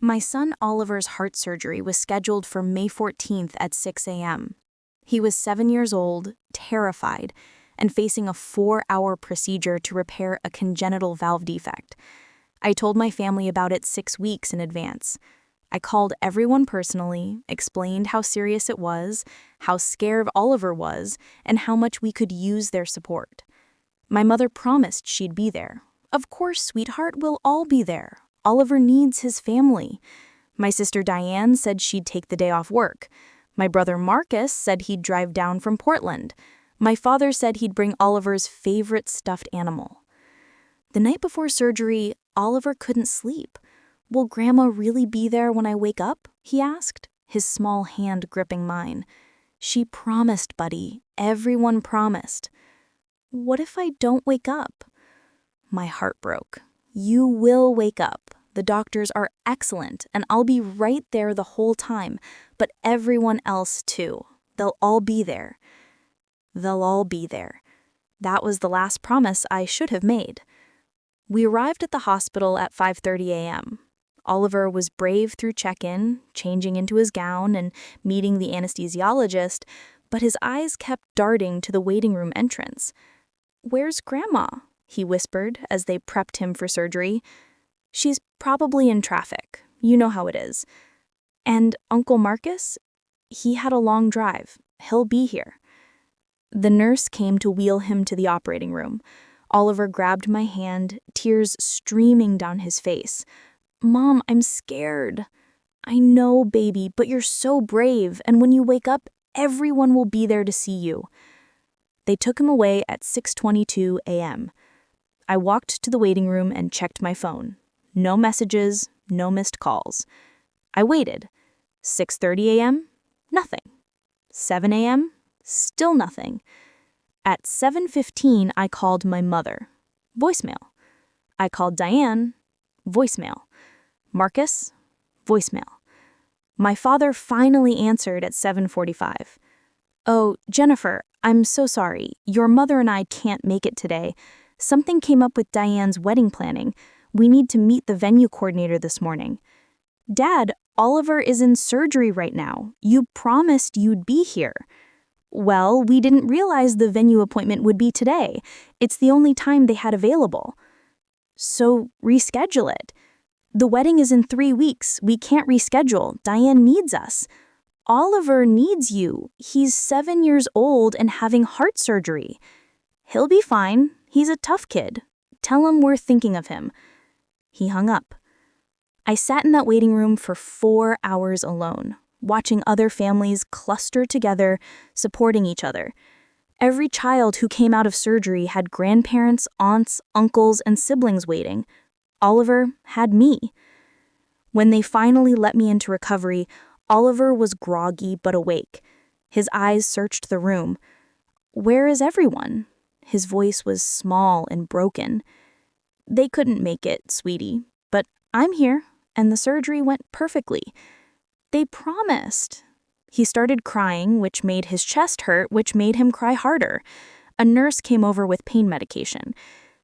My son Oliver's heart surgery was scheduled for May 14th at 6 a.m. He was 7 years old, terrified, and facing a 4-hour procedure to repair a congenital valve defect. I told my family about it 6 weeks in advance. I called everyone personally, explained how serious it was, how scared Oliver was, and how much we could use their support. My mother promised she'd be there. Of course, sweetheart, we'll all be there. Oliver needs his family. My sister Diane said she'd take the day off work. My brother Marcus said he'd drive down from Portland. My father said he'd bring Oliver's favorite stuffed animal. The night before surgery, Oliver couldn't sleep. "Will Grandma really be there when I wake up?" he asked, his small hand gripping mine. "She promised, buddy. Everyone promised." "What if I don't wake up?" My heart broke. "You will wake up. The doctors are excellent, and I'll be right there the whole time, but everyone else too. They'll all be there." They'll all be there. That was the last promise I should have made. We arrived at the hospital at 5:30 a.m. Oliver was brave through check-in, changing into his gown and meeting the anesthesiologist, but his eyes kept darting to the waiting room entrance. "Where's Grandma?" he whispered as they prepped him for surgery. "She's probably in traffic. You know how it is." "And Uncle Marcus? He had a long drive. He'll be here." The nurse came to wheel him to the operating room. Oliver grabbed my hand, tears streaming down his face. "Mom, I'm scared." "I know, baby, but you're so brave, and when you wake up, everyone will be there to see you." They took him away at 6:22 a.m. I walked to the waiting room and checked my phone. No messages, no missed calls. I waited. 6:30 a.m., nothing. 7 a.m., still nothing. At 7:15, I called my mother. Voicemail. I called Diane. Voicemail. Marcus. Voicemail. My father finally answered at 7:45. "Oh, Jennifer, I'm so sorry. Your mother and I can't make it today. Something came up with Diane's wedding planning. We need to meet the venue coordinator this morning." "Dad, Oliver is in surgery right now. You promised you'd be here." "Well, we didn't realize the venue appointment would be today. It's the only time they had available." "So reschedule it." "The wedding is in 3 weeks. We can't reschedule. Diane needs us." "Oliver needs you. He's 7 years old and having heart surgery." "He'll be fine. He's a tough kid. Tell him we're thinking of him." He hung up. I sat in that waiting room for 4 hours alone, watching other families cluster together, supporting each other. Every child who came out of surgery had grandparents, aunts, uncles, and siblings waiting. Oliver had me. When they finally let me into recovery, Oliver was groggy but awake. His eyes searched the room. "Where is everyone?" His voice was small and broken. "They couldn't make it, sweetie, but I'm here, and the surgery went perfectly. They promised." He started crying, which made his chest hurt, which made him cry harder. A nurse came over with pain medication.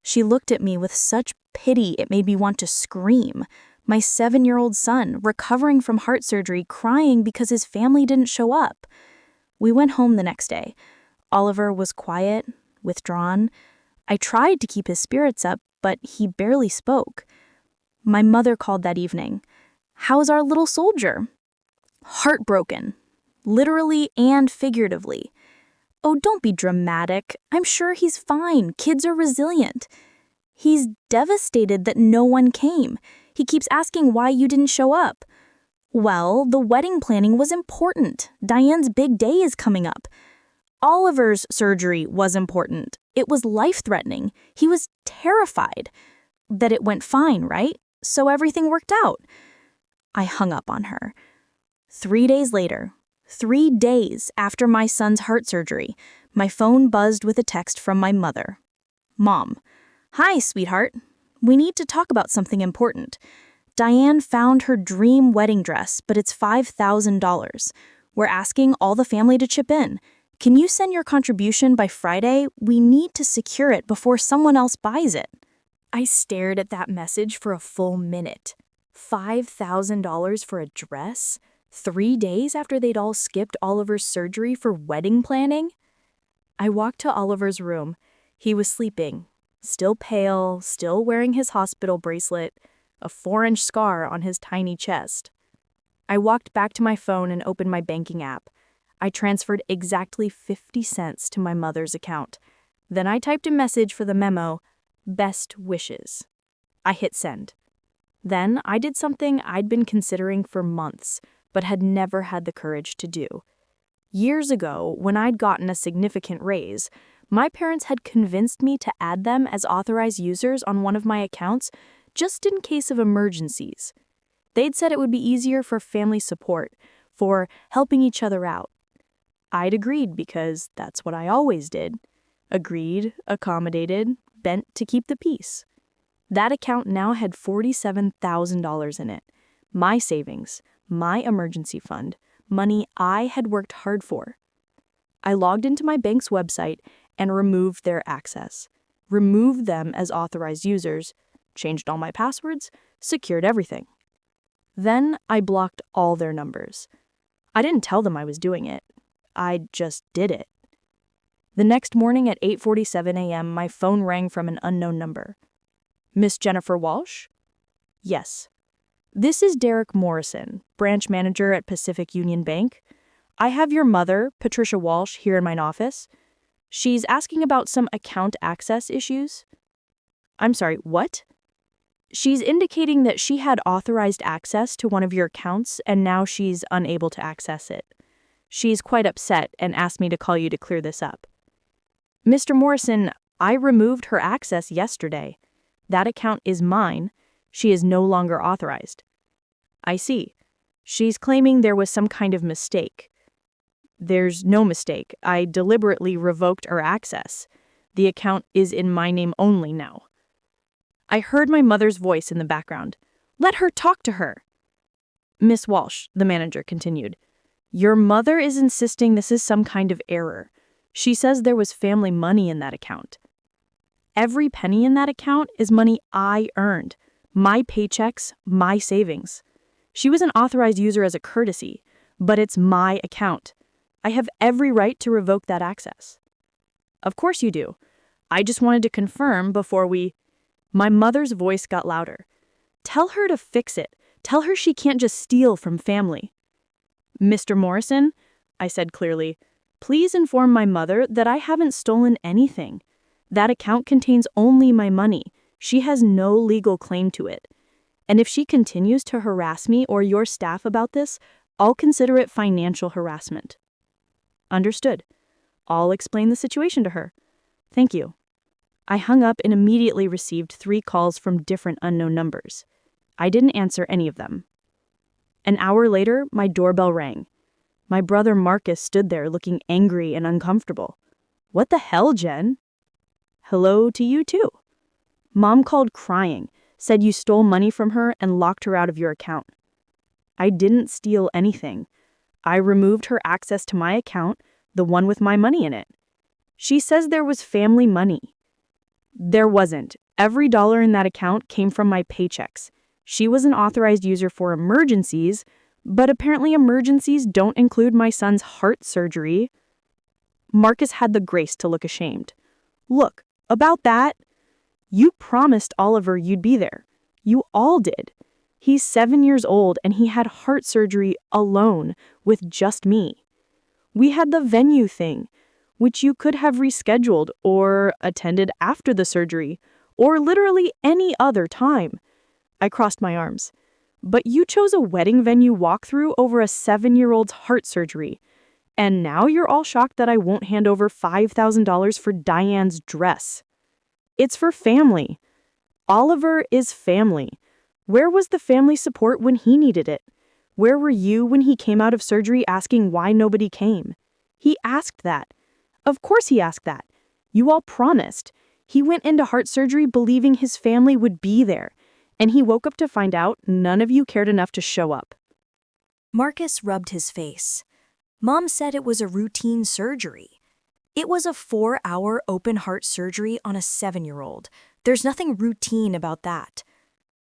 She looked at me with such pity it made me want to scream. My 7-year-old son, recovering from heart surgery, crying because his family didn't show up. We went home the next day. Oliver was quiet, withdrawn. I tried to keep his spirits up, but he barely spoke. My mother called that evening. "How's our little soldier?" "Heartbroken. Literally and figuratively." "Oh, don't be dramatic. I'm sure he's fine. Kids are resilient." "He's devastated that no one came. He keeps asking why you didn't show up." "Well, the wedding planning was important. Diane's big day is coming up." "Oliver's surgery was important. It was life-threatening. He was terrified." "That it went fine, right? So everything worked out." I hung up on her. 3 days later, 3 days after my son's heart surgery, my phone buzzed with a text from my mother. "Mom, hi, sweetheart. We need to talk about something important. Diane found her dream wedding dress, but it's $5,000. We're asking all the family to chip in. Can you send your contribution by Friday? We need to secure it before someone else buys it." I stared at that message for a full minute. $5,000 for a dress? 3 days after they'd all skipped Oliver's surgery for wedding planning? I walked to Oliver's room. He was sleeping, still pale, still wearing his hospital bracelet, a 4-inch scar on his tiny chest. I walked back to my phone and opened my banking app. I transferred exactly 50 cents to my mother's account. Then I typed a message for the memo, "Best wishes." I hit send. Then I did something I'd been considering for months, but had never had the courage to do. Years ago, when I'd gotten a significant raise, my parents had convinced me to add them as authorized users on one of my accounts just in case of emergencies. They'd said it would be easier for family support, for helping each other out. I'd agreed because that's what I always did. Agreed, accommodated, bent to keep the peace. That account now had $47,000 in it. My savings, my emergency fund, money I had worked hard for. I logged into my bank's website and removed their access, removed them as authorized users, changed all my passwords, secured everything. Then I blocked all their numbers. I didn't tell them I was doing it. I just did it. The next morning at 8:47 a.m., my phone rang from an unknown number. Miss Jennifer Walsh? Yes. This is Derek Morrison, branch manager at Pacific Union Bank. I have your mother, Patricia Walsh, here in my office. She's asking about some account access issues. I'm sorry, what? She's indicating that she had authorized access to one of your accounts and now she's unable to access it. She's quite upset and asked me to call you to clear this up. Mr. Morrison, I removed her access yesterday. That account is mine. She is no longer authorized. I see. She's claiming there was some kind of mistake. There's no mistake. I deliberately revoked her access. The account is in my name only now. I heard my mother's voice in the background. Let her talk to her. Miss Walsh, the manager continued, your mother is insisting this is some kind of error. She says there was family money in that account. Every penny in that account is money I earned. My paychecks, my savings. She was an authorized user as a courtesy, but it's my account. I have every right to revoke that access. Of course you do. I just wanted to confirm before we... My mother's voice got louder. Tell her to fix it. Tell her she can't just steal from family. Mr. Morrison, I said clearly, please inform my mother that I haven't stolen anything. That account contains only my money. She has no legal claim to it. And if she continues to harass me or your staff about this, I'll consider it financial harassment. Understood. I'll explain the situation to her. Thank you. I hung up and immediately received 3 calls from different unknown numbers. I didn't answer any of them. An hour later, my doorbell rang. My brother Marcus stood there looking angry and uncomfortable. What the hell, Jen? Hello to you too. Mom called crying, said you stole money from her and locked her out of your account. I didn't steal anything. I removed her access to my account, the one with my money in it. She says there was family money. There wasn't. Every dollar in that account came from my paychecks. She was an authorized user for emergencies, but apparently emergencies don't include my son's heart surgery. Marcus had the grace to look ashamed. Look, about that, you promised Oliver you'd be there. You all did. He's 7 years old and he had heart surgery alone with just me. We had the venue thing, which you could have rescheduled or attended after the surgery, or literally any other time. I crossed my arms. But you chose a wedding venue walkthrough over a 7-year-old's heart surgery. And now you're all shocked that I won't hand over $5,000 for Diane's dress. It's for family. Oliver is family. Where was the family support when he needed it? Where were you when he came out of surgery asking why nobody came? He asked that. Of course he asked that. You all promised. He went into heart surgery believing his family would be there, and he woke up to find out none of you cared enough to show up. Marcus rubbed his face. Mom said it was a routine surgery. It was a 4-hour open heart surgery on a 7-year-old. There's nothing routine about that.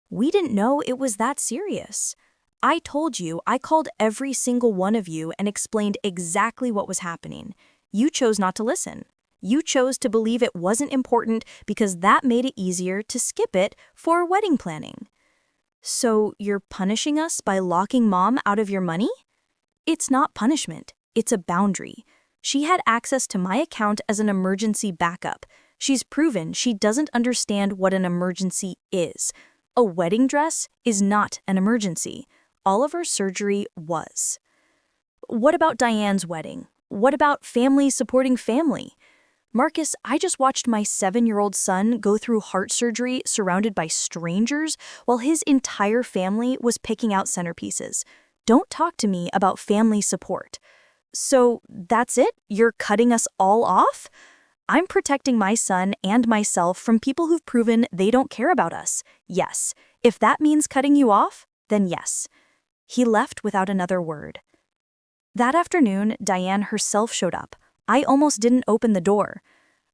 We didn't know it was that serious. I told you, I called every single one of you and explained exactly what was happening. You chose not to listen. You chose to believe it wasn't important because that made it easier to skip it for wedding planning. So you're punishing us by locking Mom out of your money? It's not punishment, it's a boundary. She had access to my account as an emergency backup. She's proven she doesn't understand what an emergency is. A wedding dress is not an emergency. Oliver's surgery was. What about Diane's wedding? What about family supporting family? Marcus, I just watched my 7-year-old son go through heart surgery surrounded by strangers while his entire family was picking out centerpieces. Don't talk to me about family support. So that's it? You're cutting us all off? I'm protecting my son and myself from people who've proven they don't care about us. Yes. If that means cutting you off, then yes. He left without another word. That afternoon, Diane herself showed up. I almost didn't open the door.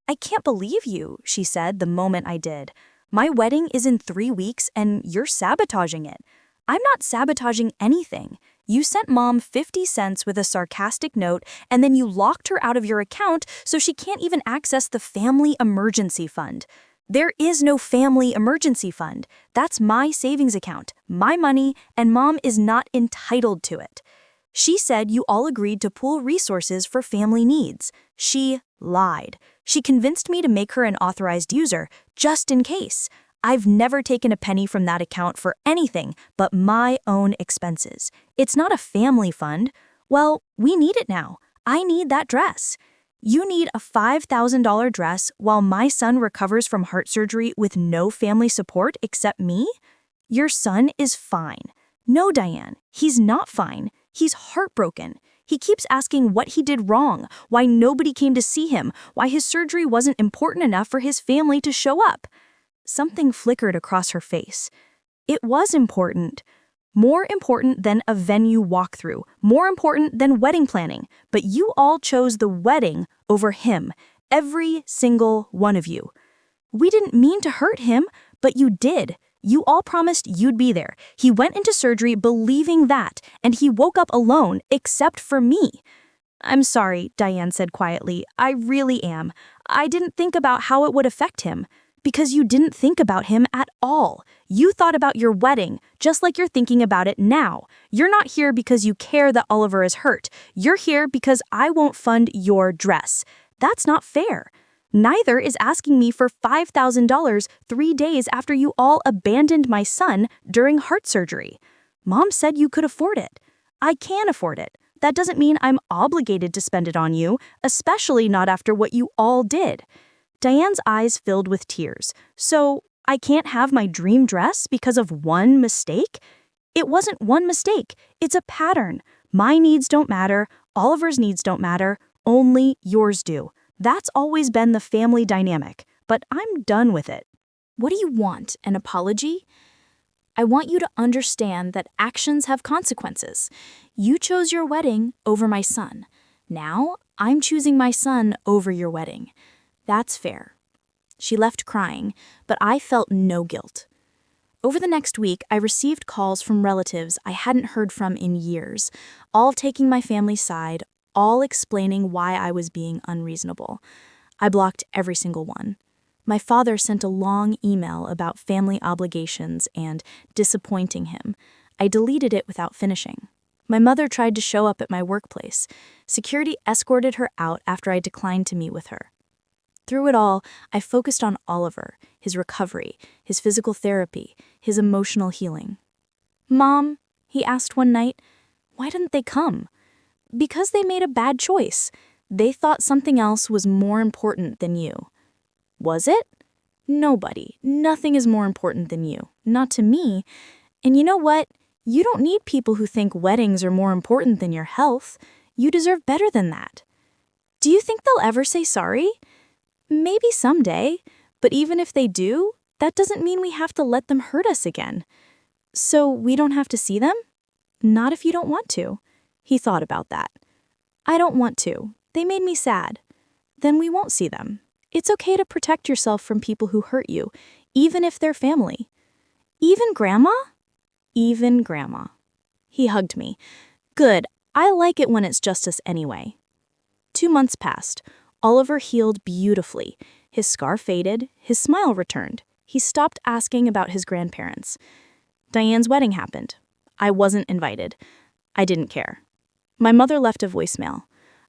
I can't believe you, she said the moment I did. My wedding is in 3 weeks and you're sabotaging it. I'm not sabotaging anything. You sent Mom 50 cents with a sarcastic note and then you locked her out of your account so she can't even access the family emergency fund. There is no family emergency fund. That's my savings account, my money, and Mom is not entitled to it. She said you all agreed to pool resources for family needs. She lied. She convinced me to make her an authorized user, just in case. I've never taken a penny from that account for anything but my own expenses. It's not a family fund. Well, we need it now. I need that dress. You need a $5,000 dress while my son recovers from heart surgery with no family support except me? Your son is fine. No, Diane, he's not fine. He's heartbroken. He keeps asking what he did wrong, why nobody came to see him, why his surgery wasn't important enough for his family to show up. Something flickered across her face. It was important. More important than a venue walkthrough. More important than wedding planning. But you all chose the wedding over him. Every single one of you. We didn't mean to hurt him, but you did. You all promised you'd be there. He went into surgery believing that, and he woke up alone, except for me. I'm sorry, Diane said quietly. I really am. I didn't think about how it would affect him. Because you didn't think about him at all. You thought about your wedding, just like you're thinking about it now. You're not here because you care that Oliver is hurt. You're here because I won't fund your dress. That's not fair. Neither is asking me for $5,000 3 days after you all abandoned my son during heart surgery. Mom said you could afford it. I can afford it. That doesn't mean I'm obligated to spend it on you, especially not after what you all did. Diane's eyes filled with tears. So I can't have my dream dress because of one mistake? It wasn't one mistake. It's a pattern. My needs don't matter. Oliver's needs don't matter. Only yours do. That's always been the family dynamic, but I'm done with it. What do you want? An apology? I want you to understand that actions have consequences. You chose your wedding over my son. Now, I'm choosing my son over your wedding. That's fair. She left crying, but I felt no guilt. Over the next week, I received calls from relatives I hadn't heard from in years, all taking my family's side, all explaining why I was being unreasonable. I blocked every single one. My father sent a long email about family obligations and disappointing him. I deleted it without finishing. My mother tried to show up at my workplace. Security escorted her out after I declined to meet with her. Through it all, I focused on Oliver, his recovery, his physical therapy, his emotional healing. "Mom," he asked one night, "why didn't they come?" "Because they made a bad choice. They thought something else was more important than you." "Was it?" Nothing is more important than you. Not to me. And you know what? You don't need people who think weddings are more important than your health. You deserve better than that." "Do you think they'll ever say sorry?" "Maybe someday, but even if they do, that doesn't mean we have to let them hurt us again." "So we don't have to see them?" "Not if you don't want to." He thought about that. "I don't want to. They made me sad." "Then we won't see them. It's okay to protect yourself from people who hurt you, even if they're family." Even Grandma? Even Grandma. He hugged me. Good, I like it when it's justice anyway. 2 months passed. Oliver healed beautifully. His scar faded, his smile returned. He stopped asking about his grandparents. Diane's wedding happened. I wasn't invited. I didn't care. My mother left a voicemail.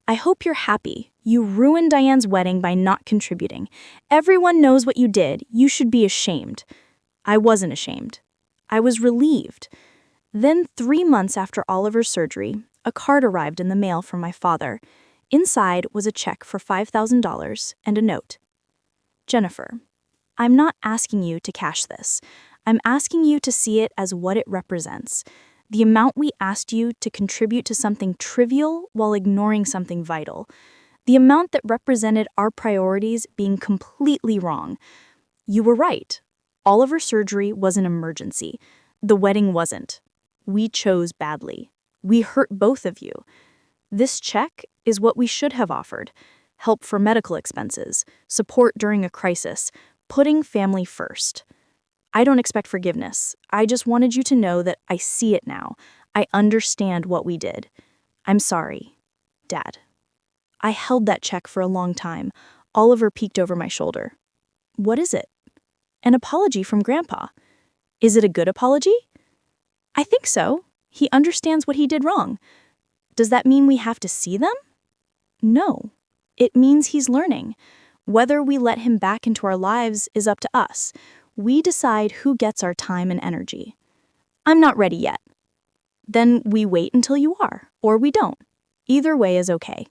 I hope you're happy. You ruined Diane's wedding by not contributing. Everyone knows what you did. You should be ashamed. I wasn't ashamed. I was relieved. Then 3 months after Oliver's surgery, a card arrived in the mail from my father. Inside was a check for $5,000 and a note. Jennifer, I'm not asking you to cash this. I'm asking you to see it as what it represents. The amount we asked you to contribute to something trivial while ignoring something vital. The amount that represented our priorities being completely wrong. You were right. Oliver's surgery was an emergency. The wedding wasn't. We chose badly. We hurt both of you. This check is what we should have offered. Help for medical expenses, support during a crisis, putting family first. I don't expect forgiveness. I just wanted you to know that I see it now. I understand what we did. I'm sorry, Dad. I held that check for a long time. Oliver peeked over my shoulder. What is it? An apology from Grandpa. Is it a good apology? I think so. He understands what he did wrong. Does that mean we have to see them? No. It means he's learning. Whether we let him back into our lives is up to us. We decide who gets our time and energy. I'm not ready yet. Then we wait until you are, or we don't. Either way is okay.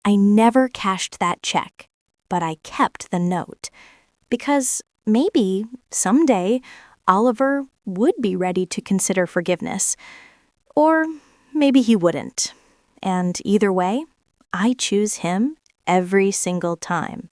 I never cashed that check, but I kept the note. Because maybe, someday, Oliver would be ready to consider forgiveness. Or maybe he wouldn't. And either way, I choose him every single time.